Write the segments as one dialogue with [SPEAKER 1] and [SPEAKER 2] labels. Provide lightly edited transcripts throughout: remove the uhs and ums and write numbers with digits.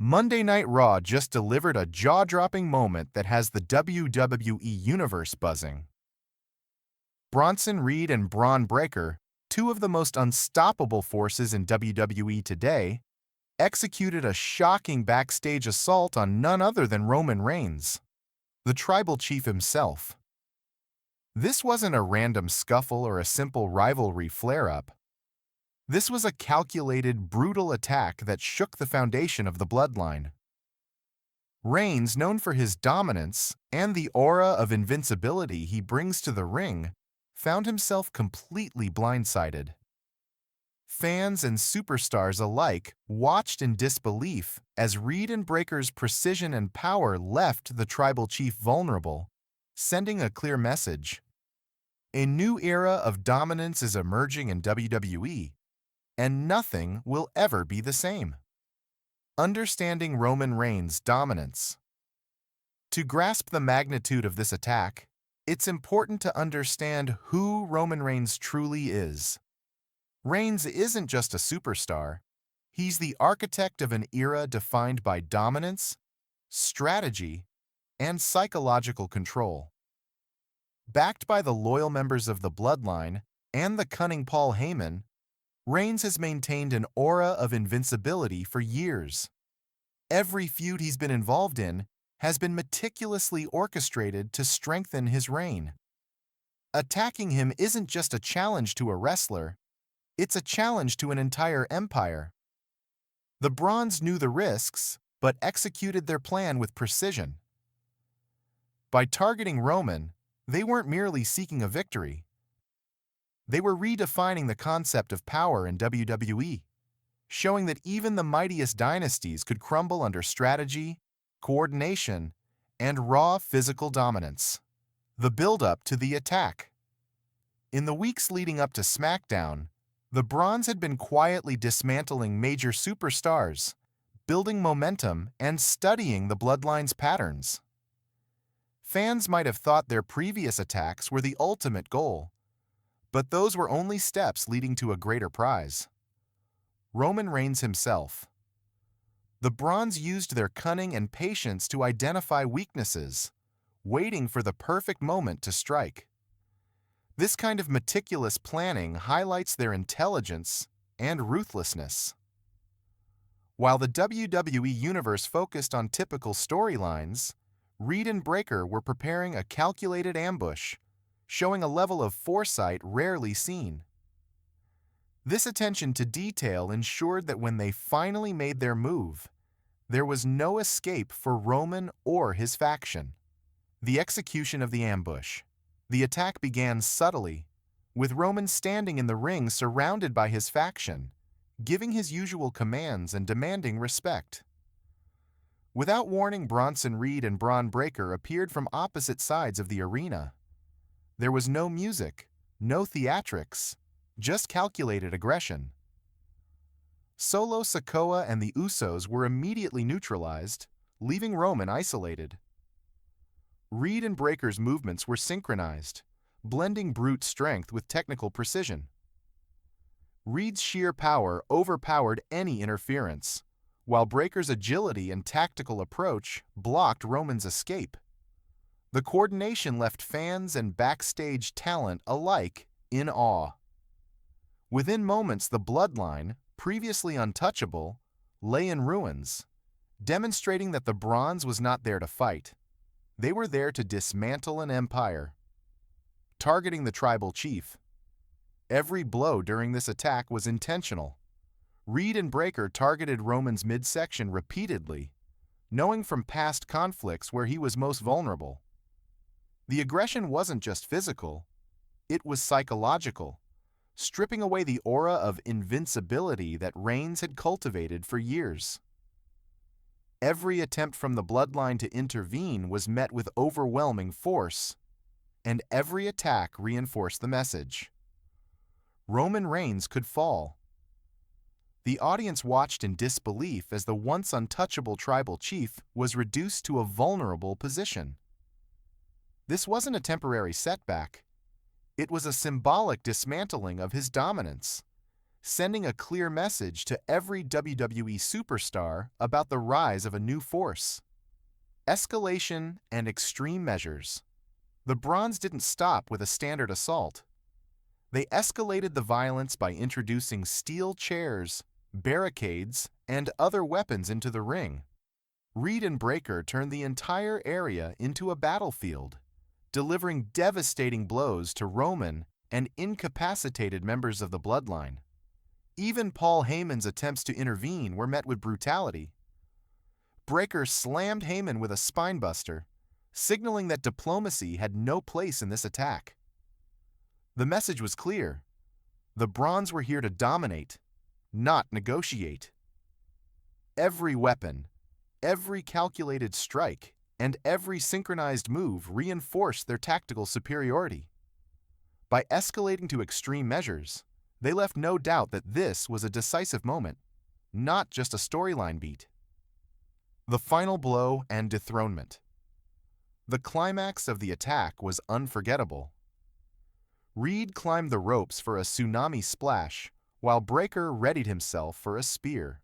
[SPEAKER 1] Monday Night Raw just delivered a jaw-dropping moment that has the WWE Universe buzzing. Bronson Reed and Bron Breakker, two of the most unstoppable forces in WWE today, executed a shocking backstage assault on none other than Roman Reigns, the tribal chief himself. This wasn't a random scuffle or a simple rivalry flare-up. This was a calculated, brutal attack that shook the foundation of the bloodline. Reigns, known for his dominance and the aura of invincibility he brings to the ring, found himself completely blindsided. Fans and superstars alike watched in disbelief as Reed and Breakker's precision and power left the tribal chief vulnerable, sending a clear message. A new era of dominance is emerging in WWE, and nothing will ever be the same. Understanding Roman Reigns' dominance. To grasp the magnitude of this attack, it's important to understand who Roman Reigns truly is. Reigns isn't just a superstar. He's the architect of an era defined by dominance, strategy, and psychological control. Backed by the loyal members of the bloodline and the cunning Paul Heyman, Reigns has maintained an aura of invincibility for years. Every feud he's been involved in has been meticulously orchestrated to strengthen his reign. Attacking him isn't just a challenge to a wrestler, it's a challenge to an entire empire. The Brons knew the risks, but executed their plan with precision. By targeting Roman, they weren't merely seeking a victory. They were redefining the concept of power in WWE, showing that even the mightiest dynasties could crumble under strategy, coordination, and raw physical dominance. The buildup to the attack. In the weeks leading up to SmackDown, the Brons had been quietly dismantling major superstars, building momentum and studying the bloodline's patterns. Fans might have thought their previous attacks were the ultimate goal, but those were only steps leading to a greater prize. Roman Reigns himself. The Brons used their cunning and patience to identify weaknesses, waiting for the perfect moment to strike. This kind of meticulous planning highlights their intelligence and ruthlessness. While the WWE Universe focused on typical storylines, Reed and Breakker were preparing a calculated ambush, showing a level of foresight rarely seen. This attention to detail ensured that when they finally made their move, there was no escape for Roman or his faction. The execution of the ambush. The attack began subtly, with Roman standing in the ring surrounded by his faction, giving his usual commands and demanding respect. Without warning, Bronson Reed and Bron Breakker appeared from opposite sides of the arena. There was no music, no theatrics, just calculated aggression. Solo Sikoa and the Usos were immediately neutralized, leaving Roman isolated. Reed and Breakker's movements were synchronized, blending brute strength with technical precision. Reed's sheer power overpowered any interference, while Breakker's agility and tactical approach blocked Roman's escape. The coordination left fans and backstage talent alike in awe. Within moments, the bloodline, previously untouchable, lay in ruins, demonstrating that the Brons was not there to fight. They were there to dismantle an empire. Targeting the tribal chief. Every blow during this attack was intentional. Reed and Breakker targeted Roman's midsection repeatedly, knowing from past conflicts where he was most vulnerable. The aggression wasn't just physical, it was psychological, stripping away the aura of invincibility that Reigns had cultivated for years. Every attempt from the bloodline to intervene was met with overwhelming force, and every attack reinforced the message. Roman Reigns could fall. The audience watched in disbelief as the once untouchable tribal chief was reduced to a vulnerable position. This wasn't a temporary setback. It was a symbolic dismantling of his dominance, sending a clear message to every WWE superstar about the rise of a new force. Escalation and extreme measures. The Brons didn't stop with a standard assault. They escalated the violence by introducing steel chairs, barricades, and other weapons into the ring. Reed and Breaker turned the entire area into a battlefield, delivering devastating blows to Roman and incapacitated members of the bloodline. Even Paul Heyman's attempts to intervene were met with brutality. Breaker slammed Heyman with a spinebuster, signaling that diplomacy had no place in this attack. The message was clear. The Brons were here to dominate, not negotiate. Every weapon, every calculated strike, and every synchronized move reinforced their tactical superiority. By escalating to extreme measures, they left no doubt that this was a decisive moment, not just a storyline beat. The final blow and dethronement. The climax of the attack was unforgettable. Reed climbed the ropes for a tsunami splash, while Breaker readied himself for a spear.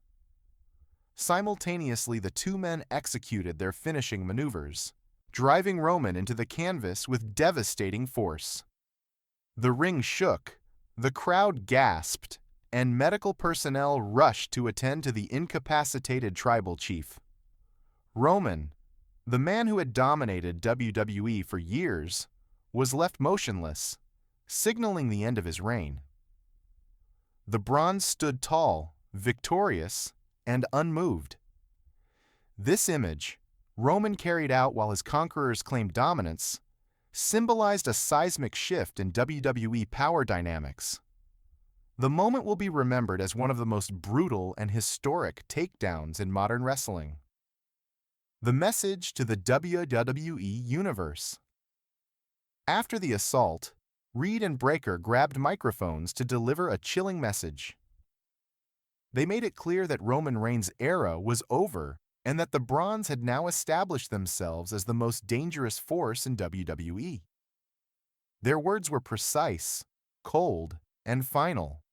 [SPEAKER 1] Simultaneously, the two men executed their finishing maneuvers, driving Roman into the canvas with devastating force. The ring shook, the crowd gasped, and medical personnel rushed to attend to the incapacitated tribal chief. Roman, the man who had dominated WWE for years, was left motionless, signaling the end of his reign. The Brons stood tall, victorious, and unmoved. This image, Roman carried out while his conquerors claimed dominance, symbolized a seismic shift in WWE power dynamics. The moment will be remembered as one of the most brutal and historic takedowns in modern wrestling. The message to the WWE Universe. After the assault, Reed and Breaker grabbed microphones to deliver a chilling message. They made it clear that Roman Reigns' era was over and that the Brons had now established themselves as the most dangerous force in WWE. Their words were precise, cold, and final.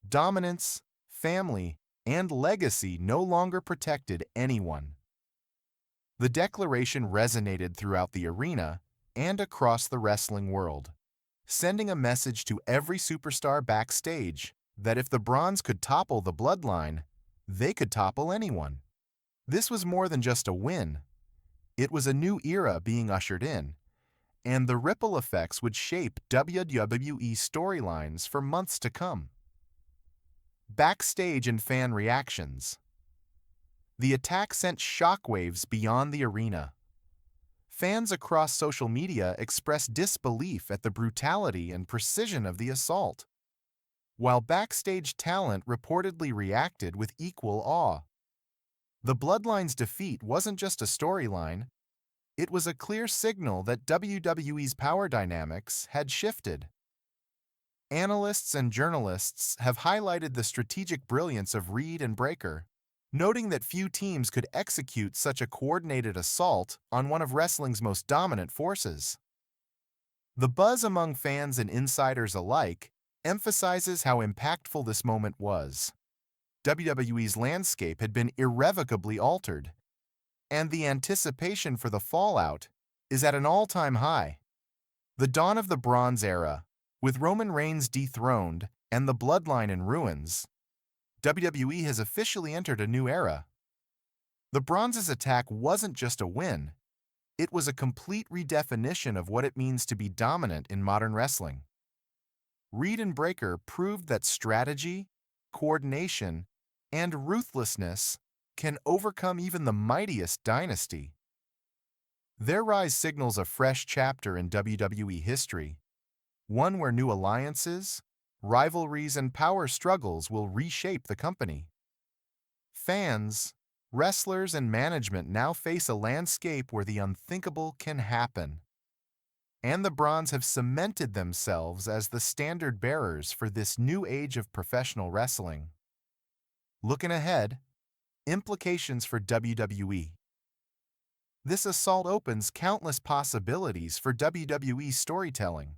[SPEAKER 1] Dominance, family, and legacy no longer protected anyone. The declaration resonated throughout the arena and across the wrestling world, sending a message to every superstar backstage that if the Brons could topple the bloodline, they could topple anyone. This was more than just a win. It was a new era being ushered in, and the ripple effects would shape WWE storylines for months to come. Backstage and fan reactions. The attack sent shockwaves beyond the arena. Fans across social media expressed disbelief at the brutality and precision of the assault, while backstage talent reportedly reacted with equal awe. The Bloodline's defeat wasn't just a storyline, it was a clear signal that WWE's power dynamics had shifted. Analysts and journalists have highlighted the strategic brilliance of Reed and Breaker, noting that few teams could execute such a coordinated assault on one of wrestling's most dominant forces. The buzz among fans and insiders alike emphasizes how impactful this moment was. WWE's landscape had been irrevocably altered, and the anticipation for the fallout is at an all-time high. The dawn of the Bronze Era, with Roman Reigns dethroned and the Bloodline in ruins, WWE has officially entered a new era. The Bronze's attack wasn't just a win, it was a complete redefinition of what it means to be dominant in modern wrestling. Reed and Breaker proved that strategy, coordination, and ruthlessness can overcome even the mightiest dynasty. Their rise signals a fresh chapter in WWE history, one where new alliances, rivalries, and power struggles will reshape the company. Fans, wrestlers, and management now face a landscape where the unthinkable can happen. And the Brons have cemented themselves as the standard bearers for this new age of professional wrestling. Looking ahead, implications for WWE. This assault opens countless possibilities for WWE storytelling.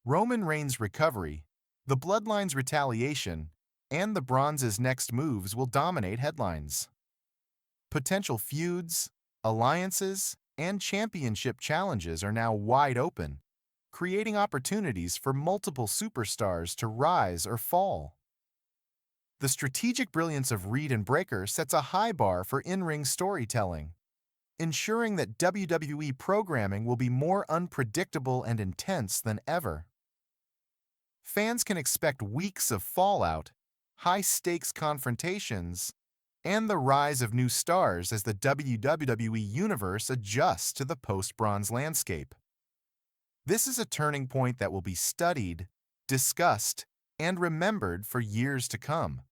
[SPEAKER 1] Roman Reigns' recovery, the Bloodline's retaliation, and the Bronze's next moves will dominate headlines. Potential feuds, alliances, and championship challenges are now wide open, creating opportunities for multiple superstars to rise or fall. The strategic brilliance of Reed and Breakker sets a high bar for in-ring storytelling, ensuring that WWE programming will be more unpredictable and intense than ever. Fans can expect weeks of fallout, high-stakes confrontations, and the rise of new stars as the WWE Universe adjusts to the post-Bronze landscape. This is a turning point that will be studied, discussed, and remembered for years to come.